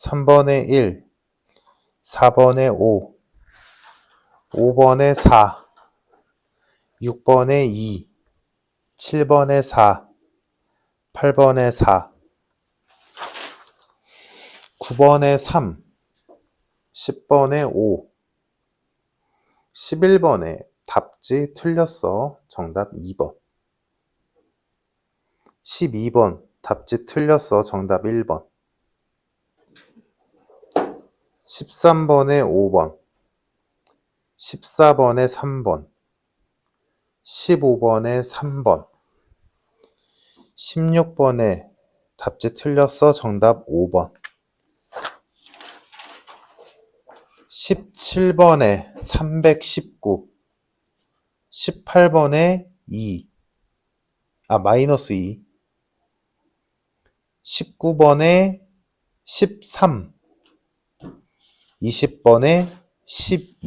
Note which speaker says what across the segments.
Speaker 1: 3번에 1, 4번에 5, 5번에 4, 6번에 2, 7번에 4, 8번에 4, 9번에 3, 10번에 5, 11번에 답지 틀렸어. 정답 2번. 12번 답지 틀렸어. 정답 1번. 13번에 5번, 14번에 3번, 15번에 3번, 16번에 답지 틀렸어. 정답 5번. 17번에 319, 18번에 2, 마이너스 2, 19번에 13, 20번에 12.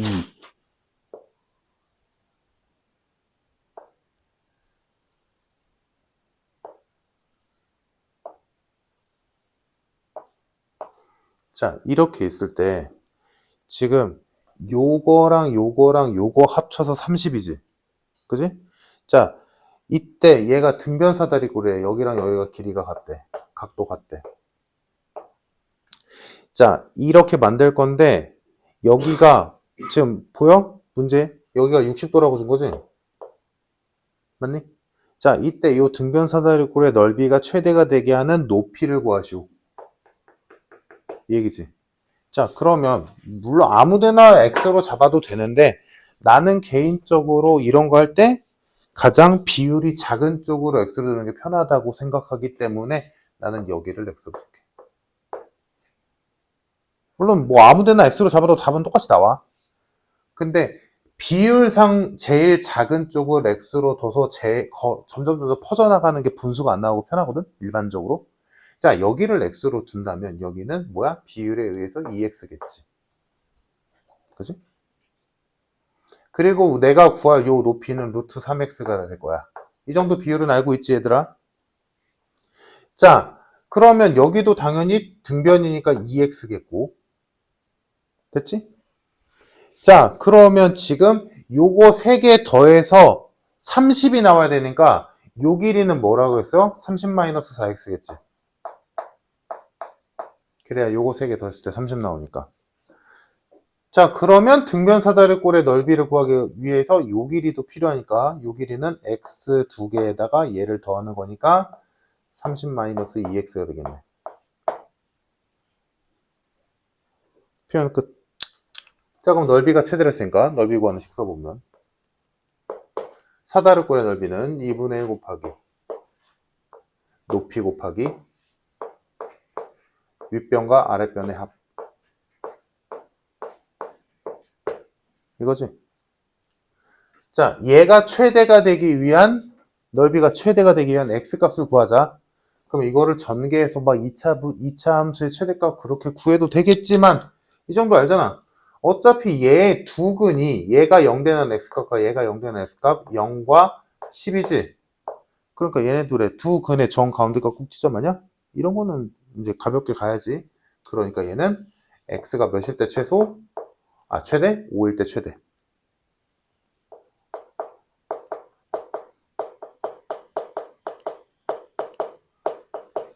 Speaker 1: 자, 이렇게 있을 때 지금 요거랑 요거랑 요거 합쳐서 30이지. 그지? 자, 이때 얘가 등변 사다리꼴이래. 여기랑 여기가 길이가 같대. 각도 같대. 자, 이렇게 만들 건데 여기가 지금 보여? 문제? 여기가 60도라고 준 거지? 맞니? 자, 이때 요 등변 사다리꼴의 넓이가 최대가 되게 하는 높이를 구하시오. 이 얘기지. 자, 그러면 물론 아무데나 x로 잡아도 되는데 나는 개인적으로 이런 거 할 때 가장 비율이 작은 쪽으로 x로 두는 게 편하다고 생각하기 때문에 나는 여기를 x로 줄게. 물론 뭐 아무데나 x로 잡아도 답은 똑같이 나와. 근데 비율상 제일 작은 쪽을 x로 둬서 점점 퍼져나가는 게 분수가 안 나오고 편하거든? 일반적으로. 자, 여기를 x로 둔다면 여기는 뭐야? 비율에 의해서 2x겠지. 그지? 그리고 내가 구할 요 높이는 루트 3x가 될 거야. 이 정도 비율은 알고 있지, 얘들아? 자, 그러면 여기도 당연히 등변이니까 2x겠고. 됐지? 자, 그러면 지금 요거 3개 더해서 30이 나와야 되니까 요 길이는 뭐라고 했어? 30-4x겠지. 그래야 요거 3개 더했을 때 30 나오니까. 자, 그러면 등변 사다리꼴의 넓이를 구하기 위해서 요 길이도 필요하니까 요 길이는 x 2개에다가 얘를 더하는 거니까 30-2x가 되겠네. 표현 끝. 자, 그럼 넓이가 최대로 했으니까 넓이 구하는 식 써보면 사다리꼴의 넓이는 2분의 1 곱하기 높이 곱하기 윗변과 아랫변의 합. 이거지? 자, 얘가 최대가 되기 위한 넓이가 최대가 되기 위한 x값을 구하자. 그럼 이거를 전개해서 막 2차 함수의 최대값 그렇게 구해도 되겠지만 이 정도 알잖아. 어차피 얘 두 근이 얘가 0 되는 x값과 얘가 0 되는 x값 0과 10이지. 그러니까 얘네 둘의 두 근의 정 가운데가 꼭지점 아니야? 이런 거는 이제 가볍게 가야지. 그러니까 얘는 x가 몇일 때 최소? 최대? 5일 때 최대.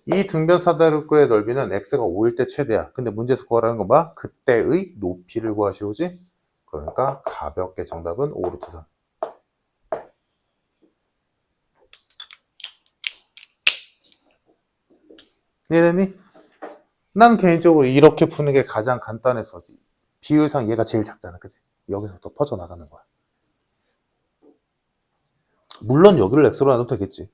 Speaker 1: 이 등변 사다리꼴의 넓이는 x가 5일 때 최대야. 근데 문제에서 구하라는 건 뭐야? 그때의 높이를 구하시오지? 그러니까 가볍게 정답은 5 루트 3. 이해됐니? 난 개인적으로 이렇게 푸는 게 가장 간단해서 비율상 얘가 제일 작잖아. 그치? 여기서부터 퍼져나가는 거야. 물론 여기를 x로 나눠도 되겠지.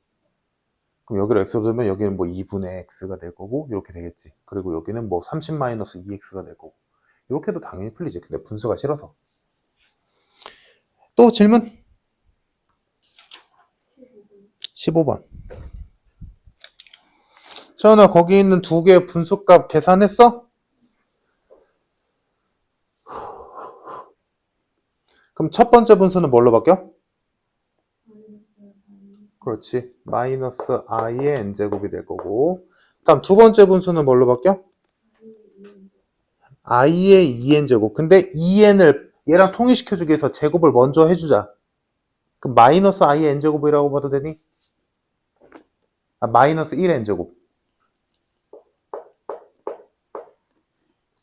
Speaker 1: 그럼 여기를 x로 두면 여기는 뭐 2분의 x가 될 거고 이렇게 되겠지. 그리고 여기는 뭐 30-2x가 될 거고 이렇게 해도 당연히 풀리지. 근데 분수가 싫어서. 또 질문? 15번. 전화 거기 있는 두 개의 분수값 계산했어? 그럼 첫 번째 분수는 뭘로 바뀌어? 그렇지. 마이너스 i의 n제곱이 될 거고. 다음 두 번째 분수는 뭘로 바뀌어? i의 2n제곱. 근데 2n을 얘랑 통일시켜주기 위해서 제곱을 먼저 해주자. 그럼 마이너스 i의 n제곱이라고 봐도 되니? 마이너스 1의 n제곱.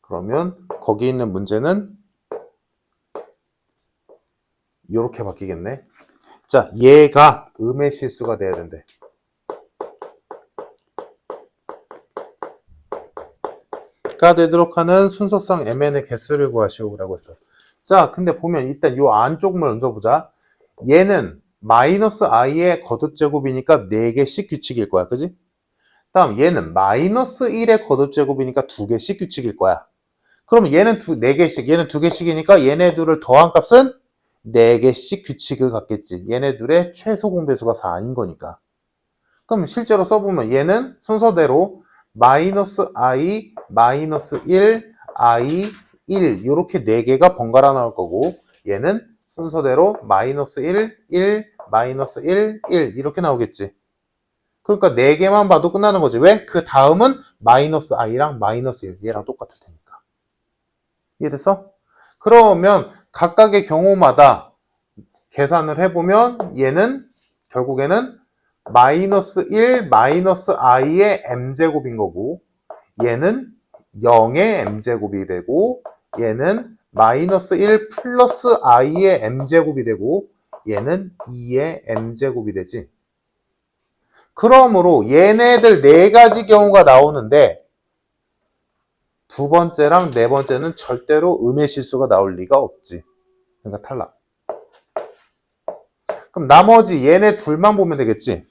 Speaker 1: 그러면 거기 있는 문제는 이렇게 바뀌겠네. 자, 얘가 음의 실수가 돼야 된대. 가 되도록 하는 순서상 mn의 개수를 구하시오라고 했어. 자, 근데 보면 일단 요 안쪽만 얹어보자. 얘는 마이너스 i의 거듭제곱이니까 4개씩 규칙일 거야. 그지? 다음 얘는 마이너스 1의 거듭제곱이니까 2개씩 규칙일 거야. 그러면 얘는 4개씩, 얘는 2개씩이니까 얘네 둘을 더한 값은 4개씩 규칙을 갖겠지. 얘네 둘의 최소 공배수가 4인 거니까. 그럼 실제로 써보면 얘는 순서대로 마이너스 i, 마이너스 1, i, 1 이렇게 4개가 번갈아 나올 거고 얘는 순서대로 마이너스 1, 1, 마이너스 1, 1 이렇게 나오겠지. 그러니까 4개만 봐도 끝나는 거지. 왜? 그 다음은 마이너스 i랑 마이너스 1 얘랑 똑같을 테니까. 이해됐어? 그러면 각각의 경우마다 계산을 해보면 얘는 결국에는 마이너스 1 마이너스 i의 m제곱인 거고 얘는 0의 m제곱이 되고 얘는 마이너스 1 플러스 i의 m제곱이 되고 얘는 2의 m제곱이 되지. 그러므로 얘네들 4가지 경우가 나오는데 두 번째랑 네 번째는 절대로 음의 실수가 나올 리가 없지. 그러니까 탈락. 그럼 나머지 얘네 둘만 보면 되겠지.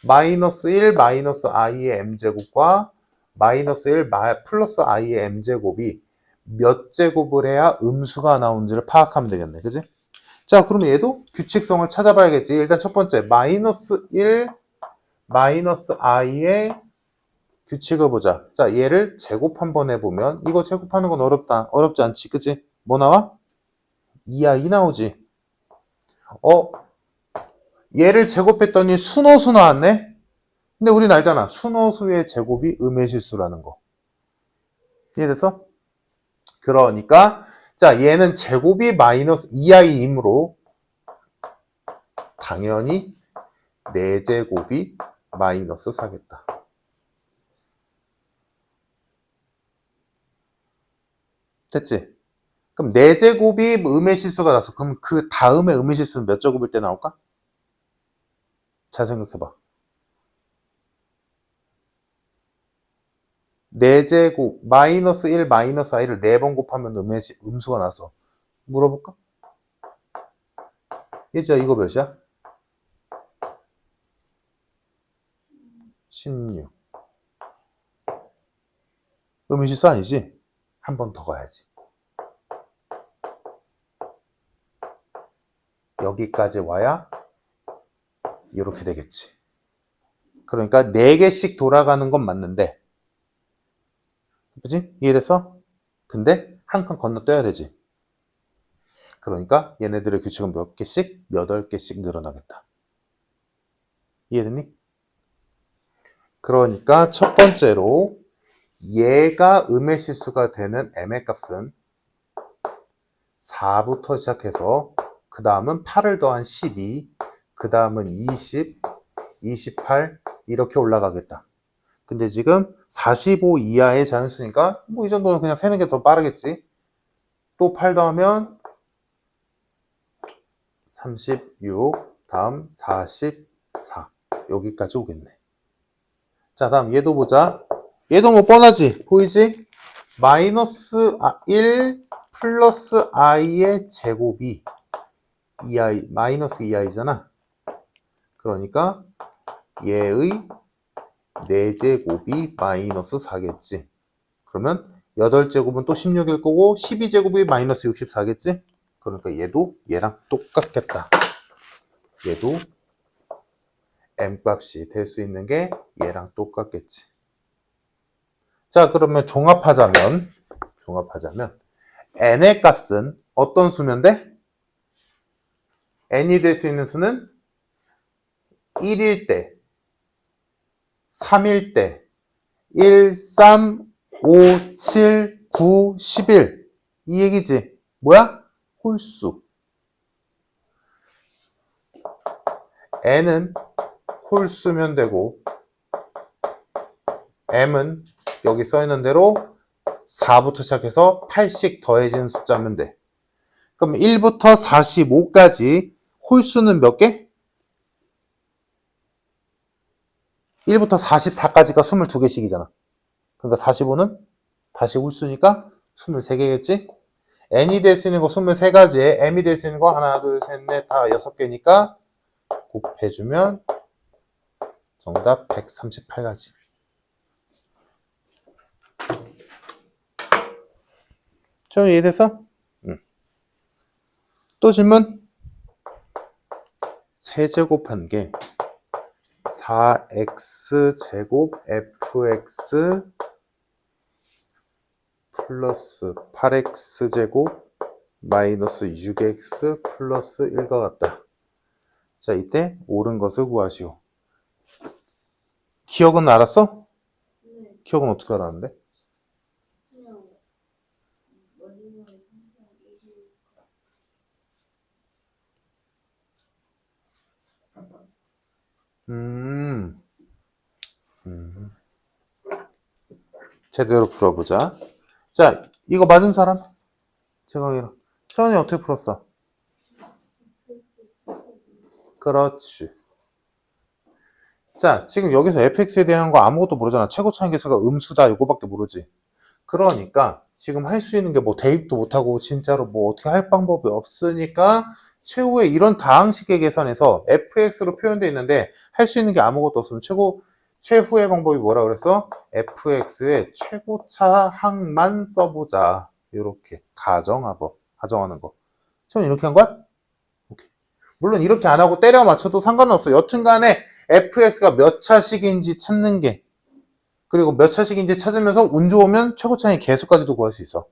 Speaker 1: 마이너스 1 마이너스 i의 m제곱과 마이너스 1 플러스 i의 m제곱이 몇 제곱을 해야 음수가 나오는지를 파악하면 되겠네. 그지? 자, 그러면 얘도 규칙성을 찾아봐야겠지. 일단 첫 번째 마이너스 1 마이너스 i의 규칙을 보자. 자, 얘를 제곱 한번 해보면 이거 제곱하는 건 어렵다. 어렵지 않지. 그치? 뭐 나와? 2i 나오지. 얘를 제곱했더니 순호수 나왔네? 근데 우린 알잖아. 순호수의 제곱이 음의 실수라는 거. 이해됐어? 그러니까 자, 얘는 제곱이 마이너스 2i이므로 당연히 4제곱이 마이너스 4겠다. 됐지? 그럼 4제곱이 음의 실수가 나서 그럼 그 다음에 음의 실수는 몇 제곱일 때 나올까? 잘 생각해봐. 4제곱 마이너스 1 마이너스 i를 4번 곱하면 음수가 나서 물어볼까? 얘지야 이거 몇이야? 16. 음의 실수 아니지? 한 번 더 가야지. 여기까지 와야 이렇게 되겠지. 그러니까 4개씩 돌아가는 건 맞는데 그치? 이해됐어? 근데 한 칸 건너뛰어야 되지. 그러니까 얘네들의 규칙은 몇 개씩? 8개씩 늘어나겠다. 이해됐니? 그러니까 첫 번째로 얘가 음의 실수가 되는 m의 값은 4부터 시작해서 그 다음은 8을 더한 12, 그 다음은 20, 28 이렇게 올라가겠다. 근데 지금 45 이하의 자연수니까 뭐 이 정도는 그냥 세는 게 더 빠르겠지. 또 8 더하면 36, 다음 44 여기까지 오겠네. 자, 다음 얘도 보자. 얘도 뭐 뻔하지? 보이지? 마이너스 1 플러스 i의 제곱이 2i, 마이너스 2i잖아. 그러니까 얘의 4제곱이 마이너스 4겠지. 그러면 8제곱은 또 16일 거고 12제곱이 마이너스 64겠지? 그러니까 얘도 얘랑 똑같겠다. 얘도 m값이 될 수 있는 게 얘랑 똑같겠지. 자, 그러면 종합하자면 n의 값은 어떤 수면 돼? n이 될 수 있는 수는 1일 때, 3일 때, 1, 3, 5, 7, 9, 11. 이 얘기지. 뭐야? 홀수. n은 홀수면 되고 m은 여기 써있는 대로 4부터 시작해서 8씩 더해지는 숫자면 돼. 그럼 1부터 45까지 홀수는 몇 개? 1부터 44까지가 22개씩이잖아. 그러니까 45는 다시 홀수니까 23개겠지? n이 될 수 있는 거 23가지에 m이 될 수 있는 거 하나, 둘, 셋, 넷, 다 6개니까 곱해주면 정답 138가지. 좀 이해됐어? 응. 또 질문? 세제곱한 게 4x제곱 fx 플러스 8x제곱 마이너스 6x 플러스 1과 같다. 자, 이때 옳은 것을 구하시오. 기억은 알았어?
Speaker 2: 네.
Speaker 1: 기억은 어떻게 알았는데?
Speaker 2: 그냥 머리만 항상
Speaker 1: 제대로 풀어보자. 자, 이거 맞은 사람? 제가 세원이 어떻게 풀었어? 그렇지. 자, 지금 여기서 fx에 대한 거 아무것도 모르잖아. 최고 차이 계수가 음수다 이거밖에 모르지. 그러니까 지금 할 수 있는 게 뭐 대입도 못하고 진짜로 뭐 어떻게 할 방법이 없으니까 최후의 이런 다항식의 계산에서 fx로 표현되어 있는데 할 수 있는 게 아무것도 없으면 최후의 방법이 뭐라 그랬어? fx의 최고차 항만 써보자. 이렇게 가정하는 거. 처음 이렇게 한 거야? 오케이. 물론 이렇게 안 하고 때려 맞춰도 상관은 없어. 여튼간에 fx가 몇 차식인지 찾는 게, 그리고 몇 차식인지 찾으면서 운 좋으면 최고차의 개수까지도 구할 수 있어.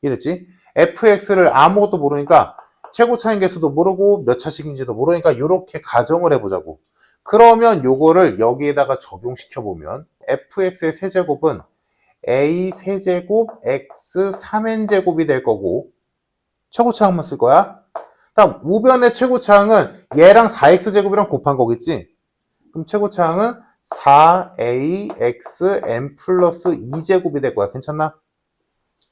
Speaker 1: 이해됐지? fx를 아무것도 모르니까 최고차인 개수도 모르고 몇 차식인지도 모르니까 이렇게 가정을 해보자고. 그러면 요거를 여기에다가 적용시켜보면 fx의 세제곱은 a 세제곱 x 3n제곱이 될 거고 최고차항만 쓸 거야. 다음 우변의 최고차항은 얘랑 4x제곱이랑 곱한 거겠지? 그럼 최고차항은 4ax m 플러스 2제곱이 될 거야. 괜찮나?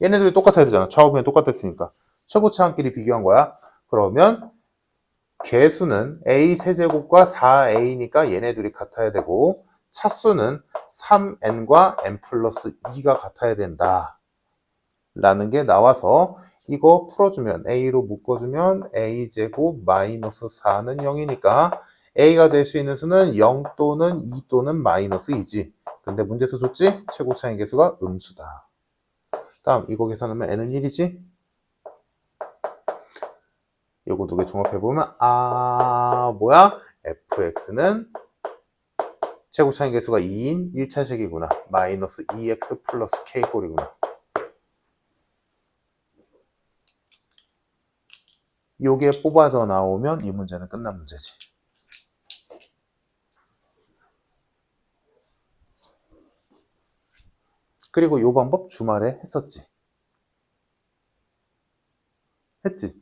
Speaker 1: 얘네들이 똑같아야 되잖아. 좌우변이 똑같았으니까. 최고차항끼리 비교한 거야. 그러면 개수는 a 세제곱과 4a니까 얘네들이 같아야 되고 차수는 3n과 n 플러스 2가 같아야 된다. 라는 게 나와서 이거 풀어주면 a로 묶어주면 a제곱 마이너스 4는 0이니까 a가 될 수 있는 수는 0 또는 2 또는 마이너스 2지. 근데 문제에서 줬지? 최고차의 개수가 음수다. 다음 이거 계산하면 n은 1이지? 요거 두 개 종합해보면 뭐야? fx는 최고차의 개수가 2인 1차식이구나. 마이너스 2x 플러스 k꼴이구나. 요게 뽑아져 나오면 이 문제는 끝난 문제지. 그리고 요 방법 주말에 했었지. 했지?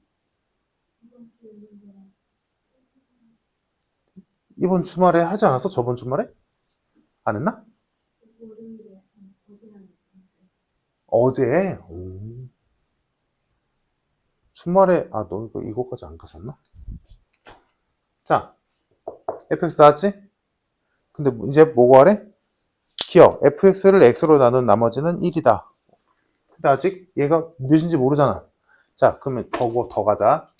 Speaker 1: 이번 주말에 하지 않았어? 저번 주말에? 안 했나? 어제? 오. 주말에 너 이거까지 안 갔었나? 자, fx 나왔지? 근데 이제 뭐가 하래? 기억, fx를 x로 나눈 나머지는 1이다. 근데 아직 얘가 몇인지 모르잖아. 자, 그러면 더 가자.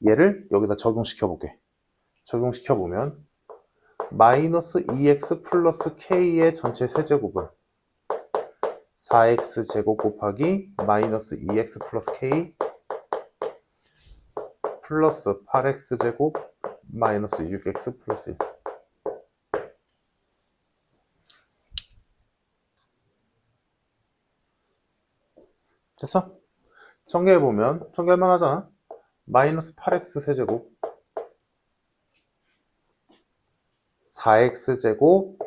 Speaker 1: 얘를 여기다 적용시켜 볼게. 적용시켜 보면 마이너스 2x 플러스 k의 전체 세제곱은 4x 제곱 곱하기 마이너스 2x 플러스 k 플러스 8x 제곱 마이너스 6x 플러스 1. 됐어? 전개해보면 전개할만 하잖아. 마이너스 8x 세제곱 4x 제곱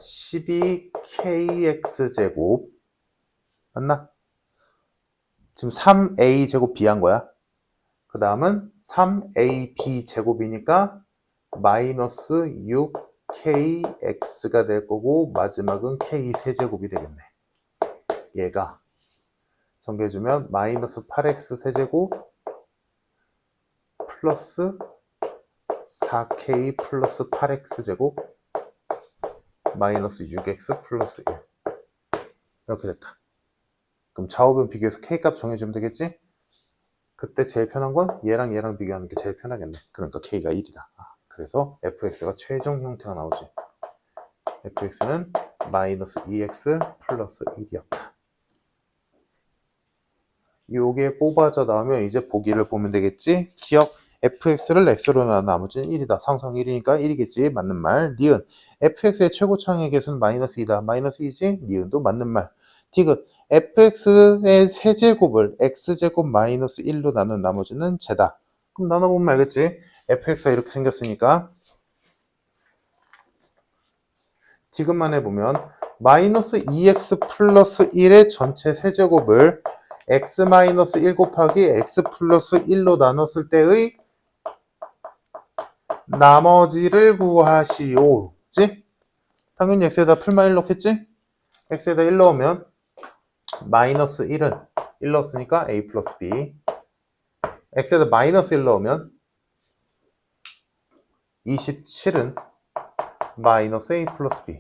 Speaker 1: 12 kx제곱 맞나? 지금 3a제곱 b한 거야. 그 다음은 3ab제곱이니까 마이너스 6kx가 될 거고 마지막은 k 세제곱이 되겠네. 얘가 정리해주면 마이너스 8x 세제곱 플러스 4k 플러스 8x 제곱 마이너스 6x 플러스 1 이렇게 됐다. 그럼 좌우변 비교해서 k 값 정해주면 되겠지? 그때 제일 편한 건 얘랑 얘랑 비교하는 게 제일 편하겠네. 그러니까 k가 1이다. 그래서 fx가 최종 형태가 나오지. fx는 마이너스 2x 플러스 1이었다. 요게 뽑아져 나오면 이제 보기를 보면 되겠지? 기억 fx를 x로 나눈 나머지는 1이다. 상수항 1이니까 1이겠지. 맞는 말. 니은 fx의 최고차항의 개수는 마이너스 2다. 마이너스 2지? 니은도 맞는 말. 디귿 fx의 세제곱을 x제곱 마이너스 1로 나눈 나머지는 제다. 그럼 나눠보면 알겠지? fx가 이렇게 생겼으니까 디귿만 해보면 마이너스 2x 플러스 1의 전체 세제곱을 x 마이너스 1 곱하기 x 플러스 1로 나눴을 때의 나머지를 구하시오. 그치? 당연히 x에다 풀만 1 넣겠지? x에다 1 넣으면 마이너스 1은 1 넣었으니까 a 플러스 b x에다 마이너스 1 넣으면 27은 마이너스 a 플러스 b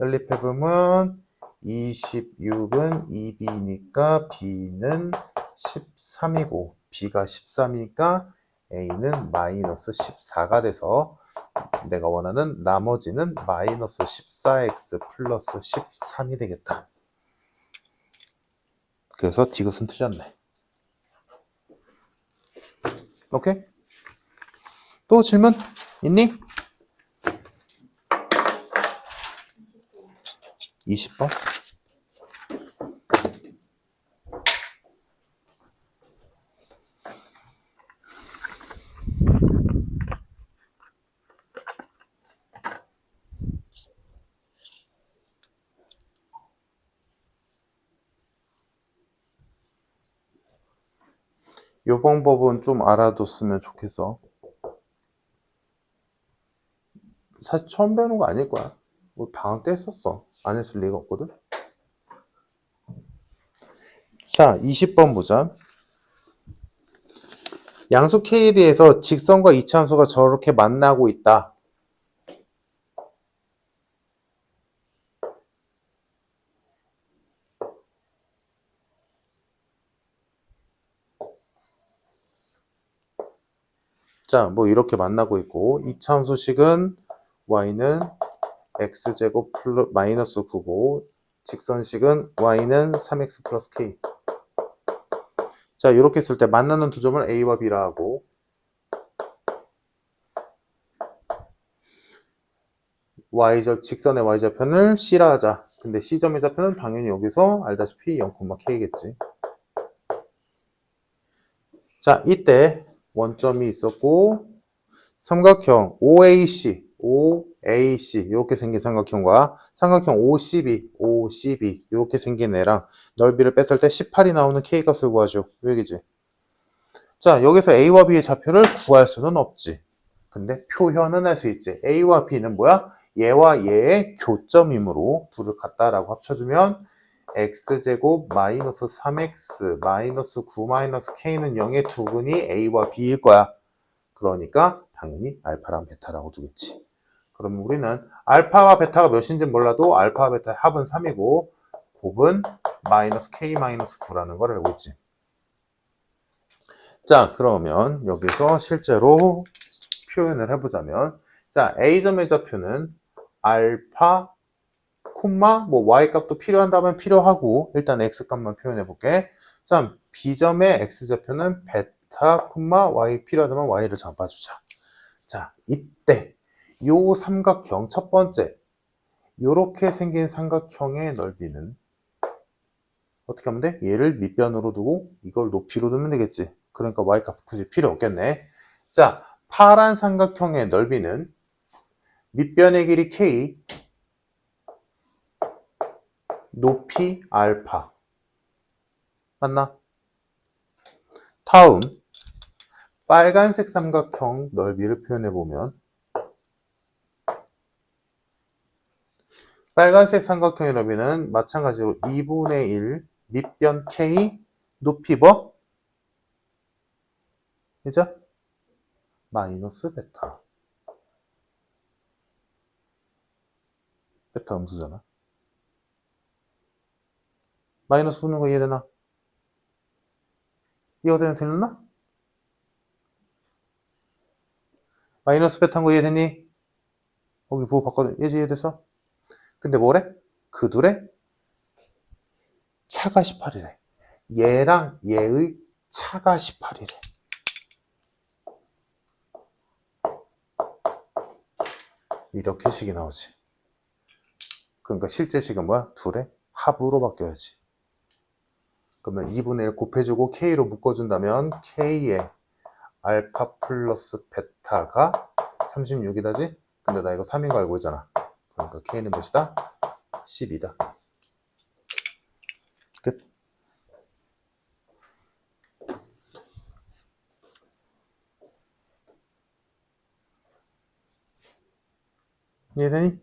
Speaker 1: 연립해보면 26은 2b니까 b는 13이고 b가 13이니까 a는 마이너스 14가 돼서 내가 원하는 나머지는 마이너스 14x 플러스 13이 되겠다. 그래서 디귿은 틀렸네. 오케이? 또 질문 있니? 20번. 요 방법은 좀 알아뒀으면 좋겠어. 사실 처음 배우는 거 아닐 거야. 우리 방학 때 했었어. 안 했을 리가 없거든. 자, 20번 보자. 양수 K에 대해서 직선과 이차함수가 저렇게 만나고 있다. 자, 뭐 이렇게 만나고 있고 이차함수식은 y는 x제곱 마이너스 9고 직선식은 y는 3x 플러스 k. 자, 이렇게 했을 때 만나는 두 점을 a와 b라 하고 직선의 y좌표를 c라 하자. 근데 c점의 좌표는 당연히 여기서 알다시피 0,k겠지. 자, 이때 원점이 있었고 삼각형 OAC 이렇게 생긴 삼각형과 삼각형 OCB 이렇게 생긴 애랑 넓이를 뺐을 때 18이 나오는 K값을 구하죠. 요 얘기지. 자, 여기서 A와 B의 좌표를 구할 수는 없지. 근데 표현은 할 수 있지. A와 B는 뭐야? 얘와 얘의 교점이므로 둘을 갖다라고 합쳐주면 x제곱 마이너스 3x 마이너스 9 마이너스 k는 0의 두근이 a와 b일 거야. 그러니까 당연히 알파랑 베타라고 두겠지. 그러면 우리는 알파와 베타가 몇인지 몰라도 알파와 베타의 합은 3이고 곱은 마이너스 k 마이너스 9라는 걸 알고 있지. 자, 그러면 여기서 실제로 표현을 해보자면 자, a점의 좌표는 알파 콤마 뭐 y 값도 필요한다면 필요하고 일단 x 값만 표현해 볼게. 자, b점의 x좌표는 베타 콤마 y 필요하다면 y를 잡아주자. 자, 이때 요 삼각형 첫 번째 요렇게 생긴 삼각형의 넓이는 어떻게 하면 돼? 얘를 밑변으로 두고 이걸 높이로 두면 되겠지. 그러니까 y 값 굳이 필요 없겠네. 자, 파란 삼각형의 넓이는 밑변의 길이 k 높이 알파. 맞나? 다음 빨간색 삼각형 넓이를 표현해보면 빨간색 삼각형의 넓이는 마찬가지로 2분의 1 밑변 K 높이 뭐? 그죠? 마이너스 베타. 베타 음수잖아. 마이너스 붙는 거 이해되나? 이해되나 들렸나? 마이너스 베타인 거 이해되니? 거기 보고 봤거든. 이해됐어? 근데 뭐래? 그 둘의 차가 18이래. 얘랑 얘의 차가 18이래. 이렇게 식이 나오지. 그러니까 실제 식은 뭐야? 둘의 합으로 바뀌어야지. 그러면 2분의 1 곱해주고 K로 묶어준다면 K의 알파 플러스 베타가 36이다지? 근데 나 이거 3인 거 알고 있잖아. 그러니까 K는 몇이다? 12다. 끝. 이해되니?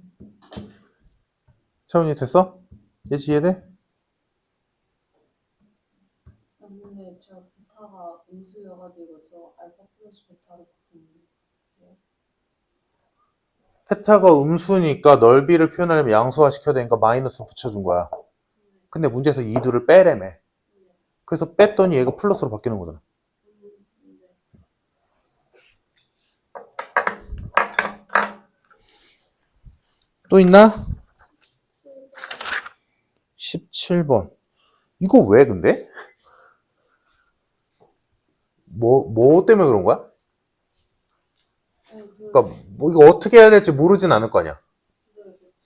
Speaker 1: 차원이 됐어? 예지 이해돼?
Speaker 2: 근데 저 베타가 음수여가지고 저 알파 플러스 베타로 바꾸는
Speaker 1: 테타가 음수니까 넓이를 표현하려면 양수화 시켜야 되니까 마이너스 붙여준 거야. 근데 문제에서 이 둘을 빼래매. 그래서 뺐더니 얘가 플러스로 바뀌는 거잖아. 또 있나? 17번. 이거 왜 근데? 뭐 때문에 그런 거야? 그러니까 뭐 이거 어떻게 해야 될지 모르진 않을 거 아니야.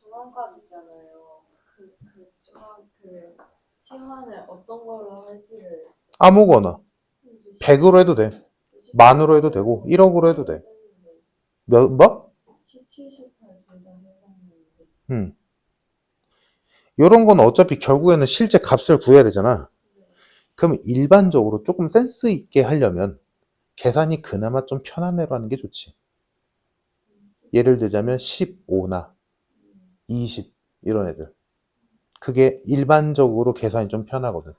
Speaker 2: 중앙값 있잖아요. 치환을 어떤 걸로 할지를
Speaker 1: 아무거나. 100으로 해도 돼. 만으로 해도 되고 1억으로 해도 돼. 뭐?
Speaker 2: 17, 18 둘다 해봤는데
Speaker 1: 요런 건 어차피 결국에는 실제 값을 구해야 되잖아. 그럼 일반적으로 조금 센스 있게 하려면 계산이 그나마 좀 편한 애로 하는 게 좋지. 예를 들자면 15나 20 이런 애들. 그게 일반적으로 계산이 좀 편하거든.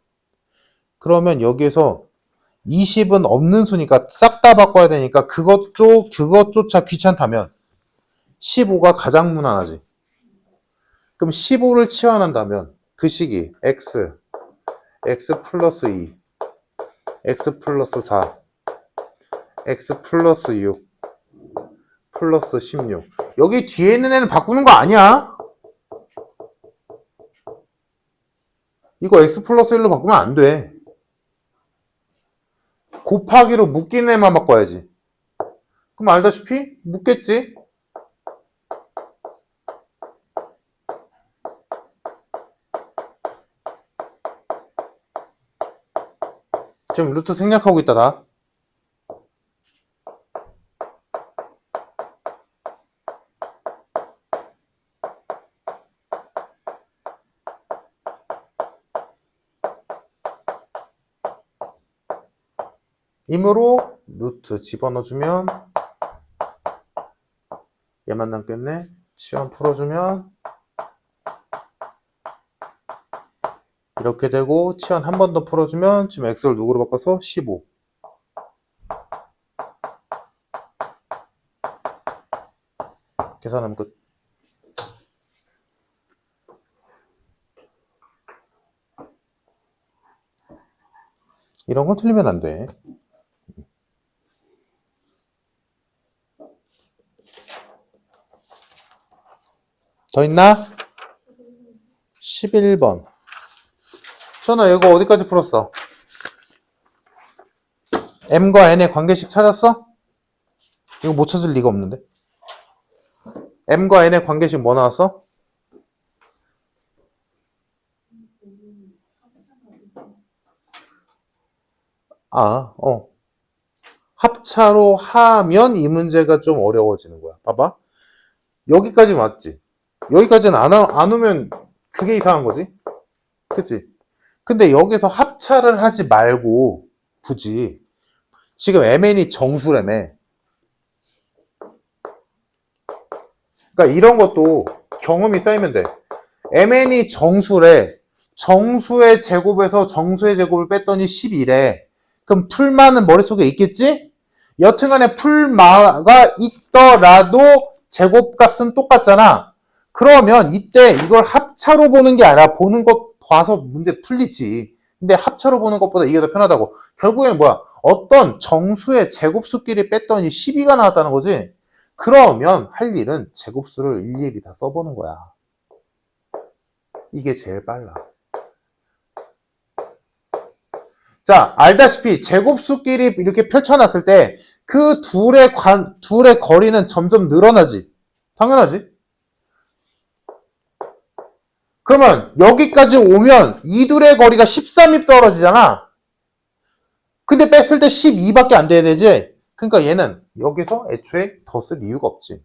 Speaker 1: 그러면 여기에서 20은 없는 수니까 싹 다 바꿔야 되니까 그것조차 귀찮다면 15가 가장 무난하지. 그럼 15를 치환한다면 그 식이 x 플러스 2, x 플러스 4, x 플러스 6, 플러스 16. 여기 뒤에 있는 애는 바꾸는 거 아니야? 이거 x 플러스 1로 바꾸면 안 돼. 곱하기로 묶인 애만 바꿔야지. 그럼 알다시피 묶겠지? 지금 루트 생략하고 있다 나. 임으로 루트 집어넣어주면 얘만 남겠네. 치환 풀어주면 이렇게 되고 치환 한 번 더 풀어주면 지금 x를 누구로 바꿔서 15. 계산하면 끝. 이런 건 틀리면 안 돼. 더 있나? 11번. 전화 이거 어디까지 풀었어? m과 n의 관계식 찾았어? 이거 못 찾을 리가 없는데. m과 n의 관계식 뭐 나왔어? 합차로 하면 이 문제가 좀 어려워지는 거야. 봐봐. 여기까지 맞지? 여기까지는 안 오면 그게 이상한 거지? 그치? 근데 여기서 합차를 하지 말고 굳이 지금 MN이 정수라며. 그러니까 이런 것도 경험이 쌓이면 돼. MN이 정수래. 정수의 제곱에서 정수의 제곱을 뺐더니 12래. 그럼 풀마는 머릿속에 있겠지? 여튼간에 풀마가 있더라도 제곱값은 똑같잖아. 그러면 이때 이걸 합차로 보는 게 아니라 보는 것 봐서 문제 풀리지. 근데 합차로 보는 것보다 이게 더 편하다고. 결국에는 뭐야? 어떤 정수의 제곱수끼리 뺐더니 12가 나왔다는 거지. 그러면 할 일은 제곱수를 일일이 다 써보는 거야. 이게 제일 빨라. 자, 알다시피 제곱수끼리 이렇게 펼쳐놨을 때 그 둘의 거리는 점점 늘어나지. 당연하지. 그러면 여기까지 오면 이 둘의 거리가 13입 떨어지잖아. 근데 뺐을 때 12밖에 안 돼야 되지. 그러니까 얘는 여기서 애초에 더 쓸 이유가 없지.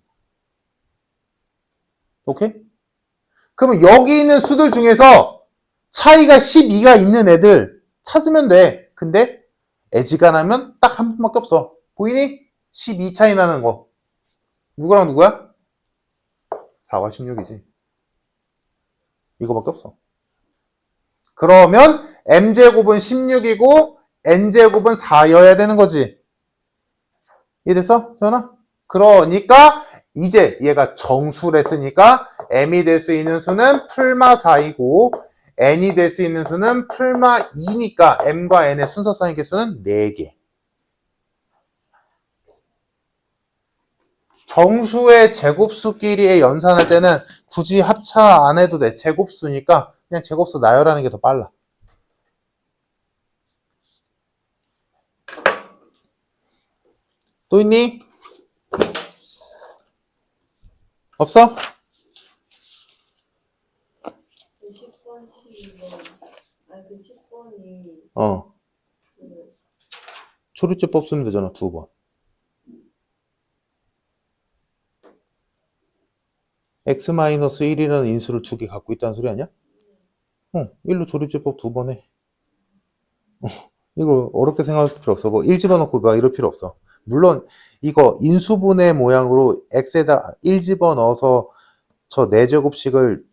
Speaker 1: 오케이? 그러면 여기 있는 수들 중에서 차이가 12가 있는 애들 찾으면 돼. 근데 애지간하면 딱 한 번밖에 없어. 보이니? 12 차이 나는 거. 누구랑 누구야? 4와 16이지. 이거밖에 없어. 그러면 m제곱은 16이고 n제곱은 4여야 되는 거지. 이해됐어? 전화? 그러니까 이제 얘가 정수랬으니까 m이 될 수 있는 수는 풀마 4이고 n이 될 수 있는 수는 풀마 2니까 m과 n의 순서상의 개수는 4개. 정수의 제곱수끼리의 연산할 때는 굳이 합차 안 해도 돼. 제곱수니까 그냥 제곱수 나열하는 게 더 빨라. 또 있니? 없어?
Speaker 2: 그 10번, 12번. 아니, 그 10번이 그
Speaker 1: 초리제법 쓰면 되잖아. 2번. x-1이라는 인수를 2개 갖고 있다는 소리 아니야? 1로 조립제법 2번 해. 이거 어렵게 생각할 필요 없어. 뭐 1 집어넣고 막 이럴 필요 없어. 물론 이거 인수분해 모양으로 x에다 1 집어넣어서 저 4제곱씩을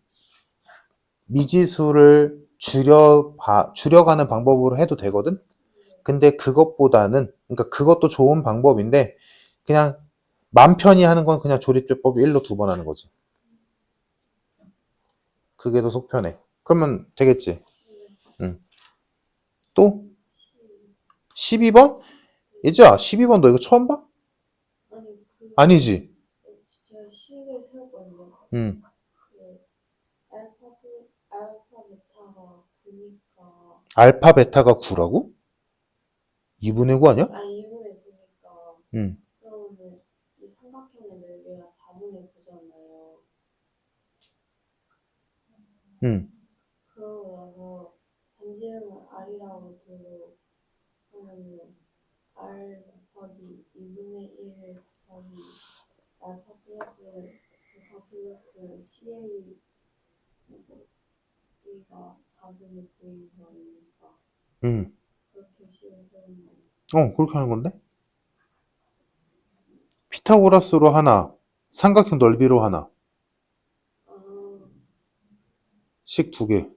Speaker 1: 미지수를 줄여가는 방법으로 해도 되거든? 근데 그것보다는, 그러니까 그것도 좋은 방법인데, 그냥 맘 편히 하는 건 그냥 조립제법 1로 2번 하는 거지. 그게 더 속 편해. 그러면 되겠지. 응. 또? 12번? 예지야, 12번 너 이거 처음 봐?
Speaker 2: 아니,
Speaker 1: 아니지.
Speaker 2: 제가 식을 세웠거든요.
Speaker 1: 응.
Speaker 2: 그 알파 베타가 9니까.
Speaker 1: 알파 베타가 9라고? 2분의 9 아니야?
Speaker 2: 아니, 2분의 9니까.
Speaker 1: 응.
Speaker 2: 그러면 이 삼각형의 넓이가 4분의 9잖아요.
Speaker 1: 응.
Speaker 2: 그러고 나서 반지름을 R이라고 두고 하면은 R 곱하기 2분의 1 곱하기 알파 플러스 CA가 4분의 9인 거니까
Speaker 1: 응.
Speaker 2: 그렇게 식을 세우는 거예요.
Speaker 1: 그렇게 하는 건데? 피타고라스로 하나, 삼각형 넓이로 하나,
Speaker 2: 아,
Speaker 1: 식 2개.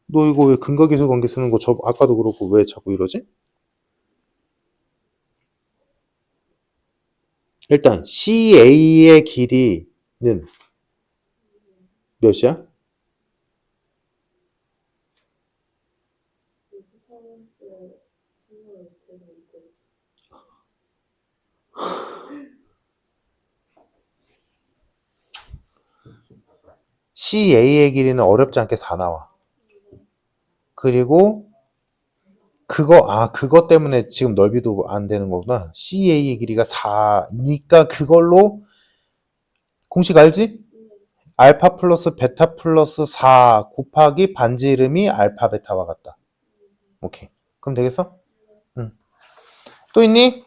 Speaker 1: 너 이거 왜 근각계수 관계 쓰는 거 아까도 그렇고 왜 자꾸 이러지? 일단 CA의 길이는 몇이야?
Speaker 2: 그 피타고라스 생각을 못해서 이거
Speaker 1: CA의 길이는 어렵지 않게 4 나와. 그리고 그것 때문에 지금 넓이도 안 되는 거구나. CA의 길이가 4니까 그걸로 공식 알지? 알파 플러스 베타 플러스 4 곱하기 반지 이름이 알파 베타와 같다. 오케이. 그럼 되겠어? 응. 또 있니?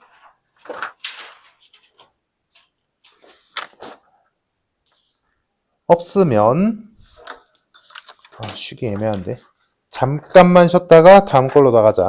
Speaker 1: 없으면 쉬기 애매한데. 잠깐만 쉬었다가 다음 걸로 나가자.